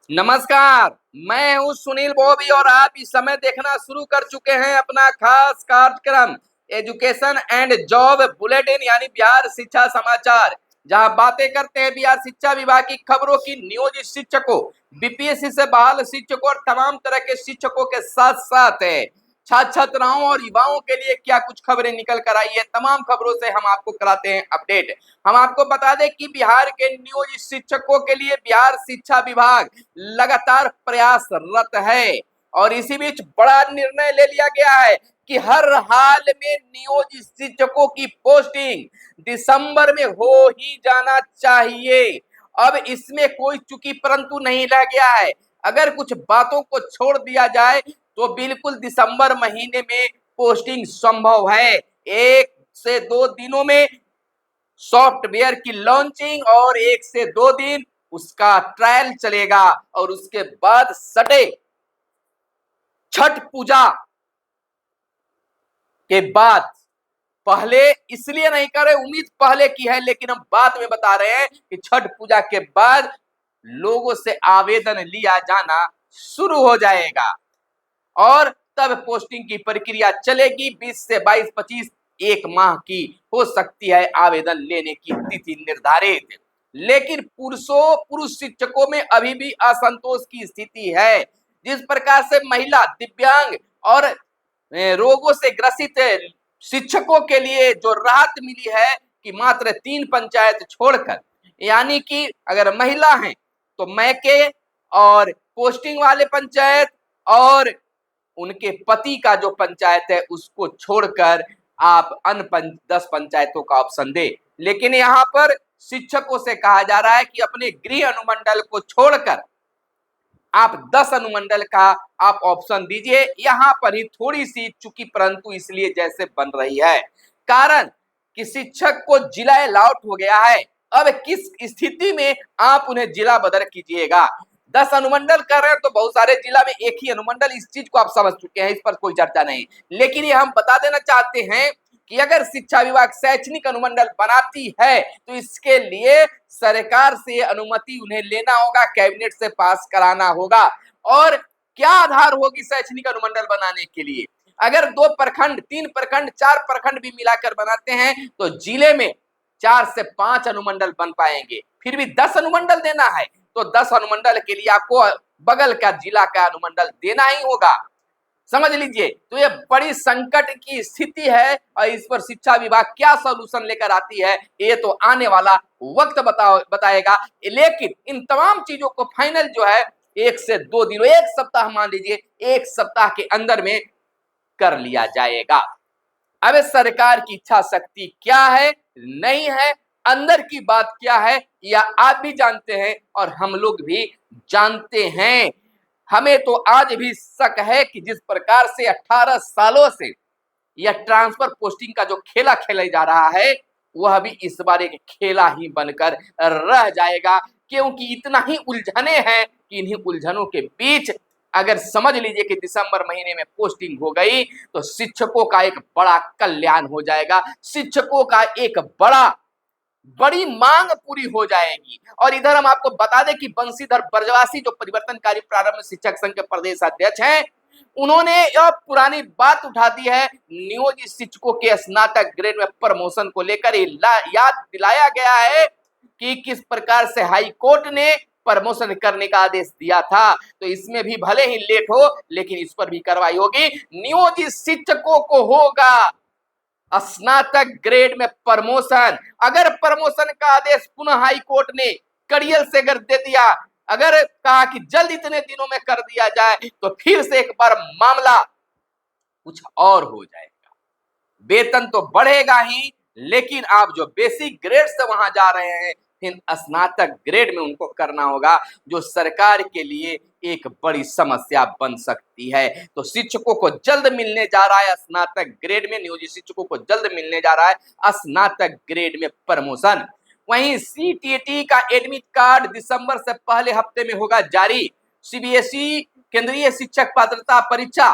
नमस्कार। मैं हूं सुनील बॉबी और आप इस समय देखना शुरू कर चुके हैं अपना खास कार्यक्रम एजुकेशन एंड जॉब बुलेटिन यानी बिहार शिक्षा समाचार, जहां बातें करते हैं बिहार शिक्षा विभाग की खबरों की। नियोजित शिक्षकों, बीपीएससी से बहाल शिक्षकों और तमाम तरह के शिक्षकों के साथ साथ छात्र छात्राओं और युवाओं के लिए क्या कुछ खबरें निकल कर आई है, तमाम खबरों से हम आपको कराते हैं अपडेट। हम आपको बता दें कि बिहार के नियोजित शिक्षकों के लिए बिहार शिक्षा विभाग लगातार प्रयासरत है और इसी बीच बड़ा निर्णय ले लिया गया है कि हर हाल में नियोजित शिक्षकों की पोस्टिंग दिसंबर में हो ही जाना चाहिए। अब इसमें कोई चूकी परंतु नहीं रह गया है। अगर कुछ बातों को छोड़ दिया जाए तो बिल्कुल दिसंबर महीने में पोस्टिंग संभव है। 1 से 2 दिनों में सॉफ्टवेयर की लॉन्चिंग और 1 से 2 दिन उसका ट्रायल चलेगा और उसके बाद सटे छठ पूजा के बाद, पहले इसलिए नहीं कर रहे, उम्मीद पहले की है लेकिन हम बाद में बता रहे हैं कि छठ पूजा के बाद लोगों से आवेदन लिया जाना शुरू हो जाएगा और तब पोस्टिंग की प्रक्रिया चलेगी। 20 से 22, 25 एक माह की हो सकती है आवेदन लेने की तिथि निर्धारित। लेकिन पुरुष शिक्षकों में अभी भी असंतोष की स्थिति है। जिस प्रकार से महिला, दिव्यांग और रोगों से ग्रसित शिक्षकों के लिए जो राहत मिली है कि मात्र 3 पंचायत छोड़कर, यानी कि अगर महिला हैं तो मैके और पोस्टिंग वाले पंचायत और उनके पति का जो पंचायत है उसको छोड़कर आप अन्य 10 पंचायतों का ऑप्शन दे। लेकिन यहाँ पर शिक्षकों से कहा जा रहा है कि अपने गृह अनुमंडल को छोड़कर आप 10 अनुमंडल का आप ऑप्शन दीजिए। यहाँ पर ही थोड़ी सी चूकी परंतु इसलिए जैसे बन रही है, कारण कि शिक्षक को जिला अलॉट हो गया है। अब किस स्थिति में आप उन्हें जिला बदल कीजिएगा। 10 अनुमंडल कर रहे हैं तो बहुत सारे जिला में एक ही अनुमंडल, इस चीज को आप समझ चुके हैं, इस पर कोई चर्चा नहीं। लेकिन ये हम बता देना चाहते हैं कि अगर शिक्षा विभाग शैक्षणिक अनुमंडल बनाती है तो इसके लिए सरकार से अनुमति उन्हें लेना होगा, कैबिनेट से पास कराना होगा। और क्या आधार होगी शैक्षणिक अनुमंडल बनाने के लिए? अगर 2 प्रखंड, 3 प्रखंड, 4 प्रखंड भी मिलाकर बनाते हैं तो जिले में 4 से 5 अनुमंडल बन पाएंगे। फिर भी 10 अनुमंडल देना है तो 10 अनुमंडल के लिए आपको बगल का जिला का अनुमंडल देना ही होगा। समझ लीजिए, तो ये बड़ी संकट की स्थिति है और इस पर शिक्षा विभाग क्या सॉल्यूशन लेकर आती है ये तो आने वाला वक्त बताएगा। लेकिन इन तमाम चीजों को फाइनल जो है 1 से 2 दिनों, 1 सप्ताह मान लीजिए, 1 सप्ताह के अंदर में कर लिया जाएगा। अब सरकार की इच्छा शक्ति क्या है, नहीं है, अंदर की बात क्या है, या आप भी जानते हैं और हम लोग भी जानते हैं। हमें तो आज भी शक है कि जिस प्रकार से 18 सालों से यह ट्रांसफर पोस्टिंग का जो खेला खेला जा रहा है वह भी इस बार एक खेला ही बनकर रह जाएगा, क्योंकि इतना ही उलझने हैं कि इन्हीं उलझनों के बीच अगर समझ लीजिए कि दिसंबर महीने में पोस्टिंग हो गई तो शिक्षकों का एक बड़ा कल्याण हो जाएगा, शिक्षकों का एक बड़ी मांग पूरी हो जाएगी। और इधर हम आपको बता दें कि बंशीधर बरजवासी जो परिवर्तनकारी प्रारंभिक शिक्षक संघ के प्रदेश अध्यक्ष हैं, उन्होंने यह पुरानी बात उठा दी है। नियोजित शिक्षकों के स्नातक ग्रेड में प्रमोशन को लेकर याद दिलाया गया है कि किस प्रकार से हाई कोर्ट ने प्रमोशन करने का आदेश दिया था। तो इसमें भी भले ही लेट हो लेकिन इस पर भी कार्रवाई होगी। नियोजित शिक्षकों को होगा स्नातक ग्रेड में प्रमोशन। अगर प्रमोशन का आदेश पुनः हाई कोर्ट ने कड़ियल से अगर दे दिया, अगर कहा कि जल्द इतने दिनों में कर दिया जाए तो फिर से एक बार मामला कुछ और हो जाएगा। वेतन तो बढ़ेगा ही, लेकिन आप जो बेसिक ग्रेड से वहां जा रहे हैं फिर स्नातक ग्रेड में उनको करना होगा, जो सरकार के लिए एक बड़ी समस्या बन सकती है। तो शिक्षकों को जल्द मिलने जा रहा है स्नातक ग्रेड में, नियोजित शिक्षकों को जल्द मिलने जा रहा है स्नातक ग्रेड में प्रमोशन। वहीं सीटीईटी का एडमिट कार्ड दिसंबर से पहले हफ्ते में होगा जारी। सीबीएसई केंद्रीय शिक्षक पात्रता परीक्षा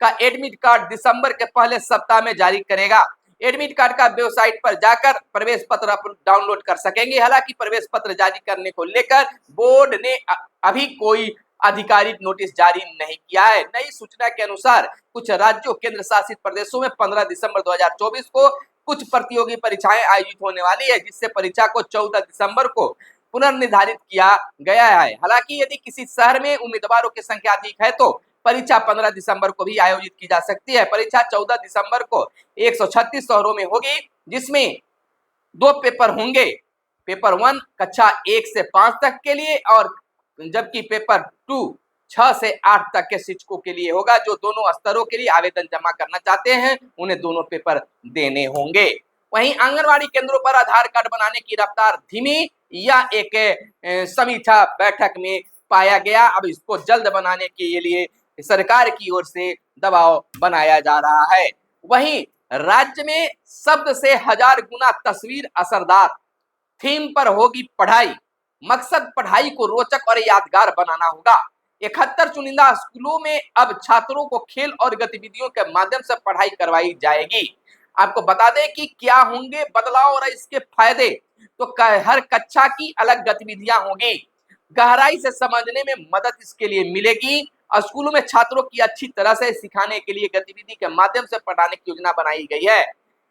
का एडमिट कार्ड दिसंबर के पहले सप्ताह में जारी करेगा। एडमिट कार्ड का वेबसाइट पर जाकर प्रवेश पत्र डाउनलोड कर सकेंगे। हालांकि प्रवेश पत्र जारी करने को लेकर बोर्ड ने अभी कोई आधिकारिक नोटिस जारी नहीं किया है। नई सूचना के अनुसार कुछ राज्यों केंद्र शासित प्रदेशों में 15 दिसंबर 2024 को कुछ प्रतियोगी परीक्षाएं आयोजित होने वाली है, जिससे परीक्षा को 14 दिसंबर को पुनर्निर्धारित किया गया है। हालांकि यदि किसी शहर में उम्मीदवारों की संख्या अधिक है तो परीक्षा 15 दिसंबर को भी आयोजित की जा सकती है। परीक्षा 14 दिसंबर को 136 शहरों में होगी, जिसमें 2 पेपर होंगे। पेपर 1 कक्षा 1 से 5 तक के लिए और जबकि पेपर 2 6 से 8 तक के शिक्षकों के लिए होगा। जो दोनों स्तरों के लिए आवेदन जमा करना चाहते हैं उन्हें दोनों पेपर देने होंगे। वहीं आंगनवाड़ी केंद्रों पर आधार कार्ड बनाने की रफ्तार धीमी या एक समीक्षा बैठक में पाया गया। अब इसको जल्द बनाने के लिए सरकार की ओर से दबाव बनाया जा रहा है। वहीं राज्य में शब्द से 1000 गुना तस्वीर असरदार थीम पर होगी पढ़ाई। मकसद पढ़ाई को रोचक और यादगार बनाना होगा। 71 चुनिंदा स्कूलों में अब छात्रों को खेल और गतिविधियों के माध्यम से पढ़ाई करवाई जाएगी। आपको बता दें कि क्या होंगे बदलाव और इसके फायदे। तो हर कक्षा की अलग गतिविधियां होंगी। गहराई से समझने में मदद इसके लिए मिलेगी। स्कूलों में छात्रों की अच्छी तरह से सिखाने के लिए गतिविधि के माध्यम से पढ़ाने की योजना बनाई गई है।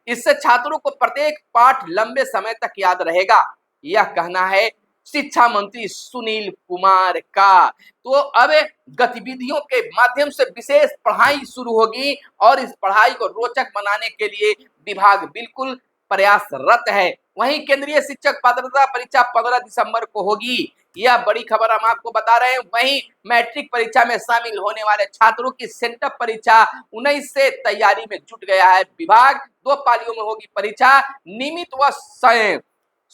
इससे छात्रों को प्रत्येक पाठ लंबे समय तक याद रहेगा, यह कहना है शिक्षा मंत्री सुनील कुमार का। तो अब गतिविधियों के माध्यम से विशेष पढ़ाई शुरू होगी और इस पढ़ाई को रोचक बनाने के लिए विभाग बिल्कुल प्रयासरत है। वहीं केंद्रीय शिक्षक पात्रता परीक्षा 15 दिसंबर को होगी। यह बड़ी खबर हम आपको बता रहे हैं। वहीं मैट्रिक परीक्षा में शामिल होने वाले छात्रों की सेंटअप परीक्षा 19 से तैयारी में जुट गया है विभाग। 2 पालियों में होगी परीक्षा। नियमित व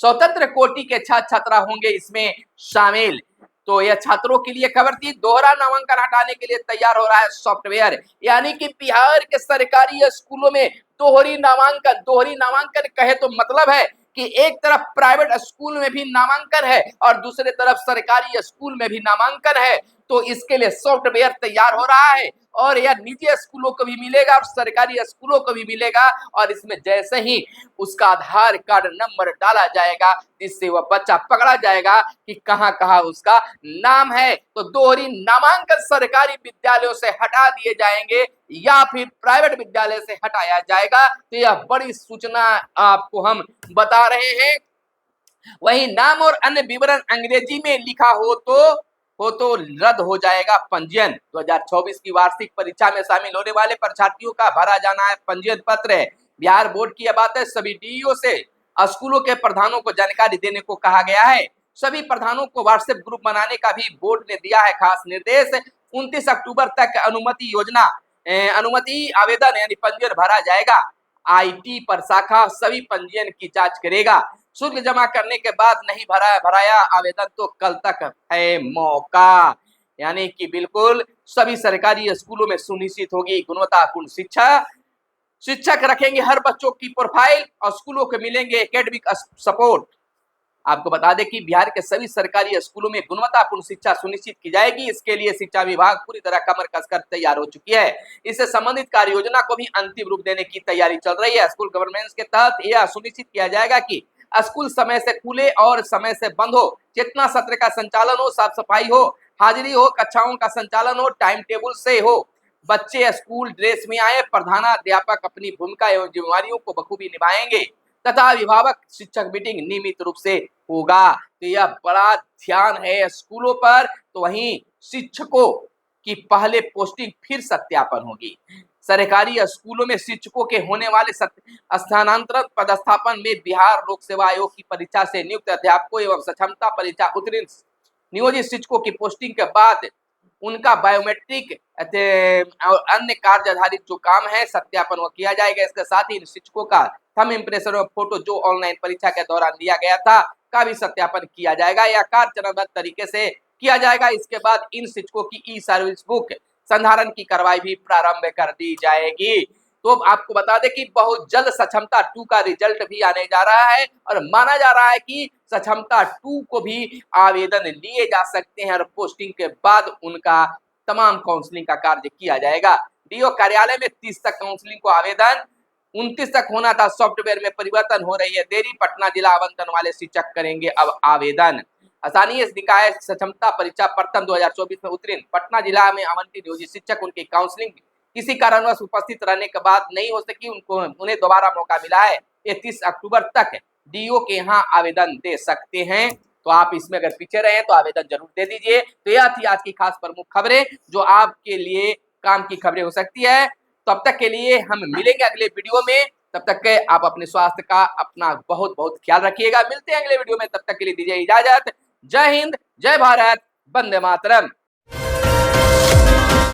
स्वतंत्र कोटि के छात्र छात्रा होंगे इसमें शामिल। तो यह छात्रों के लिए खबर थी। दोहरा नामांकन हटाने के लिए तैयार हो रहा है सॉफ्टवेयर, यानी कि बिहार के सरकारी स्कूलों में दोहरी नामांकन कहे तो मतलब है कि एक तरफ प्राइवेट स्कूल में भी नामांकन है और दूसरे तरफ सरकारी स्कूल में भी नामांकन है। तो इसके लिए सॉफ्टवेयर तैयार हो रहा है और यह निजी स्कूलों को भी मिलेगा और सरकारी स्कूलों को भी मिलेगा। और इसमें जैसे ही उसका आधार कार्ड नंबर डाला जाएगा, जिससे वह बच्चा पकड़ा जाएगा कि कहां कहां उसका नाम है। तो दोहरी नामांकन सरकारी विद्यालयों से हटा दिए जाएंगे या फिर प्राइवेट विद्यालय से हटाया जाएगा। तो यह बड़ी सूचना आपको हम बता रहे हैं। वहीं नाम और अन्य विवरण अंग्रेजी में लिखा हो तो रद्द हो जाएगा पंजीयन। 2024 की वार्षिक परीक्षा में शामिल होने वाले परीक्षार्थियों का भरा जाना है पंजीयन पत्र। बिहार बोर्ड की यह बात है। सभी डीईओ से स्कूलों के प्रधानों को जानकारी देने को कहा गया है। सभी प्रधानों को व्हाट्सएप ग्रुप बनाने का भी बोर्ड ने दिया है खास निर्देश। 29 अक्टूबर तक अनुमति आवेदन यानी पंजीयन भरा जाएगा। आईटी पर शाखा सभी पंजीयन की जांच करेगा। शुल्क जमा करने के बाद नहीं भराया आवेदन तो कल तक है मौका। यानी कि बिल्कुल सभी सरकारी स्कूलों में सुनिश्चित होगी गुणवत्तापूर्ण शिक्षा। शिक्षक रखेंगे हर बच्चों की प्रोफाइल और स्कूलों को मिलेंगे एकेडमिक सपोर्ट। आपको बता दें कि बिहार के सभी सरकारी स्कूलों में गुणवत्तापूर्ण शिक्षा सुनिश्चित की जाएगी। इसके लिए शिक्षा विभाग पूरी तरह कमर कसकर तैयार हो चुकी है। इससे संबंधित कार्य योजना को भी अंतिम रूप देने की तैयारी चल रही है। स्कूल गवर्नेंस के तहत यह सुनिश्चित किया जाएगा कि स्कूल समय से खुले और समय से बंद हो, चेतना सत्र का संचालन हो, साफ सफाई हो, हाजिरी हो, कक्षाओं का संचालन हो, टाइम टेबल से हो, बच्चे स्कूल ड्रेस में आए, प्रधानाध्यापक अपनी भूमिका एवं जिम्मेवारियों को बखूबी निभाएंगे तथा अभिभावक शिक्षक मीटिंग नियमित रूप से होगा। तो यह बड़ा ध्यान है स्कूलों पर। तो वहीं शिक्षकों की पहले पोस्टिंग फिर सत्यापन होगी। सरकारी स्कूलों में शिक्षकों के होने वाले स्थानांतरण पदस्थापन में बिहार लोक सेवा आयोग की परीक्षा से नियुक्त अध्यापकों एवं सक्षमता परीक्षा उत्तीर्ण नियोजित शिक्षकों की पोस्टिंग के बाद उनका बायोमेट्रिक और अन्य कार्य आधारित जो काम है सत्यापन वो किया जाएगा। इसके साथ ही इन शिक्षकों का थंब इम्प्रेशन और फोटो जो ऑनलाइन परीक्षा के दौरान लिया गया था का भी सत्यापन किया जाएगा या कार्य चरणबद्ध तरीके से किया जाएगा। इसके बाद इन शिक्षकों की ई सर्विस बुक संधारण की कार्रवाई भी प्रारंभ कर दी जाएगी। तो आपको बता दें कि बहुत जल्द सक्षमता 2 का रिजल्ट भी आने जा रहा है और माना जा रहा है कि सक्षमता 2 को भी आवेदन लिए जा सकते हैं और पोस्टिंग के बाद उनका तमाम काउंसलिंग का कार्य किया जाएगा। डीओ कार्यालय में 30 तक काउंसलिंग को आवेदन 29 तक होना था, सॉफ्टवेयर में परिवर्तन हो रही है देरी, पटना जिला आवंटन वाले शिक्षक करेंगे अब आवेदन। स्थानीय निकाय सक्षमता परीक्षा प्रथम 2024 में उत्तीर्ण पटना जिला में आवंटित नियोजित शिक्षक उनकी काउंसलिंग किसी कारणवश उपस्थित रहने के बाद नहीं हो सकी, उन्हें दोबारा मौका मिला है। ये 30 अक्टूबर तक डीओ के यहाँ आवेदन दे सकते हैं। तो आप इसमें अगर पीछे रहे तो आवेदन जरूर दे दीजिए। तो यह थी आज की खास प्रमुख खबरें जो आपके लिए काम की खबरें हो सकती है। तब तक के लिए हम मिलेंगे अगले वीडियो में। तब तक के आप अपने स्वास्थ्य का अपना बहुत बहुत ख्याल रखिएगा। मिलते हैं अगले वीडियो में, तब तक के लिए दीजिए इजाजत। जय हिंद, जय भारत, वंदे मातरम।